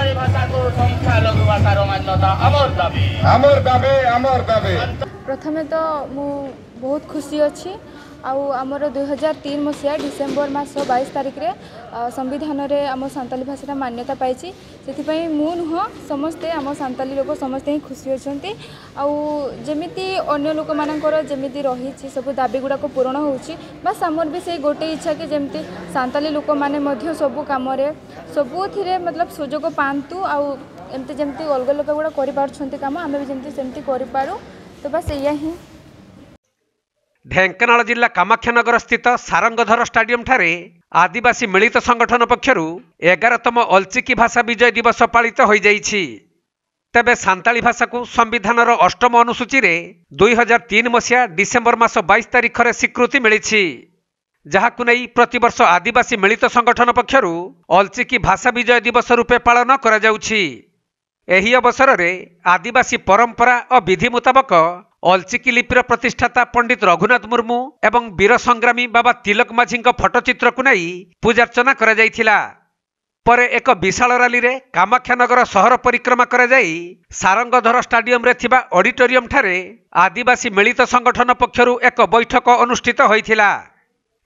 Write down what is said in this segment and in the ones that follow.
सान्ताली भाषा को संख्यालघु भाषार मान्यता अमर दाबी। प्रथमे तो मु बहुत खुशी अच्छी आमर 2003 मसीहा डिसेम्बर मास 22 तारिख रे संविधान रे आम सान्ताली भाषा मान्यता पाई से मु नुह समस्ते आम सान्ताली लोक समस्ते ही खुशी अच्छे जमीती अन्य लोक मानकर जमीती रही सब दाबी गुड़ाक पूरण होची बस आमर भी से गोटे इच्छा कि जमती सान्ताली लोक माने सब कम सबुथिरे मतलब सुजोग पातु आमती जमती अलग लोक गुड़ा कर काम आम भी जमती सेमती करूँ तो बस या ही। ढेंकानाल जिला कामाख्यानगर स्थित सारंगधर स्टाडियम ठारे आदिवासी मिलित संगठन पक्षरु 11तम अलचिकी भाषा विजय दिवस पालित हो जाइछि। तेबे सान्ताली भाषा को संविधानर 8म अनुसूची रे 2003 मसीहा डिसेम्बर मास 22 तारिख रे स्वीकृति मिलिछि जहाकु नै प्रतिवर्ष आदिवासी मिलित संगठन पक्षरु अलचिकी भाषा विजय दिवस रूपे पालन करा जाउछि। एही अवसर रे आदिवासी परंपरा और विधि मुताबक अलचिकी लिपिर प्रतिष्ठाता पंडित रघुनाथ मुर्मू एवं वीर संग्रामी बाबा तिलक माझी फटोचित्र को नहीं पूजार्चना करा जायथिला। परे एक विशाल रैली रे कामाख्यानगर सहर परिक्रमा करा जाई सारंगधर स्टाडियम रे थिबा ऑडिटोरियम ठारे आदिवासी मिलित संगठन पक्षरु एक बैठक अनुष्ठित होइथिला।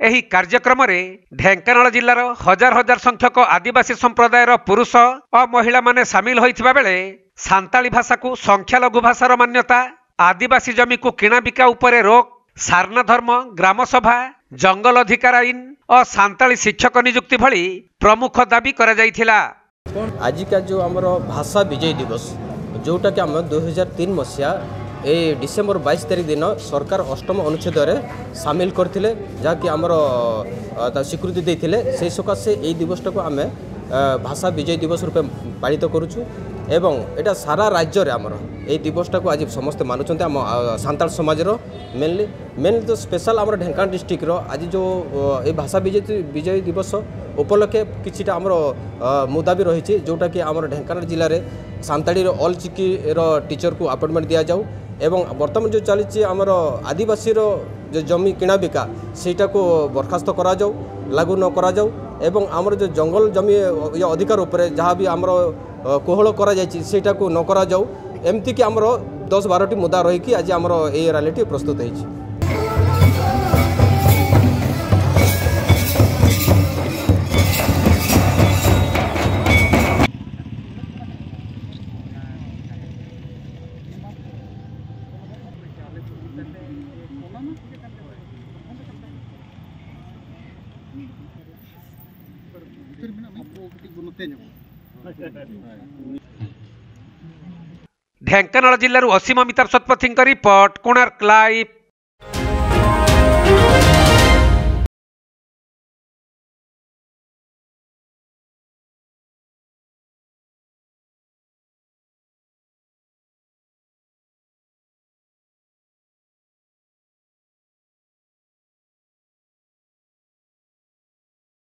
एही कार्यक्रम रे ढेंकानाल जिल्लार हजार हजार संख्यक आदिवासी संप्रदायर पुरुष और महिला माने सामिल होइथिबा बेले सान्ताली भाषा को संख्यालघु भाषार मान्यता, आदिवासी जमी को किणा बिका उपरे रोक, सारना धर्म, ग्राम सभा, जंगल अधिकार आईन और सान्ताली शिक्षक नियुक्ति भली प्रमुख दाबी करा जायथिला। आज का जो आमर भाषा विजय दिवस जोटा कि आम 2003 मसीहा ए डिसेम्बर 22 तारिख दिन सरकार 8म अनुच्छेद सामिल करते जहाँकि आमर स्वीकृति देते से सकाशे यही दिवस को आम भाषा विजय दिवस रूपे पालित करुचु एवं एटा सारा राज्य रे आमर ए दिवसटा को आज समस्त मानुचंते आम सान्ताल समाज मेनली तो स्पेशल आमर ढेंकानाल डिस्ट्रिक्ट रो आज जो ए भाषा विजय दिवस उपलक्षे किछिटा आमर मुद्दा भी रही जोटा कि आमर ढेंकानाल जिले में सान्ताली अलचिकी टीचर को अपॉइंटमेंट दिया जाऊ एवं वर्तमान जो चली आमर आदिवासी जो जमी किणा बिका सेटा को बर्खास्त करा जाऊ लागू न करा जाऊ एवं आमर जो जंगल जमी अधिकार उपरे जहाँ भी आमर कोहल करा जायछि सेटा को न करा जाऊ एमती कि आमर 10-12टी मुद्दा रही आज आमर ए रैलीटी प्रस्तुत होइछि। ढेंकानाल जिल्लारू असीम अमिताभ शतपथी रिपोर्ट कोणार्क लाइव।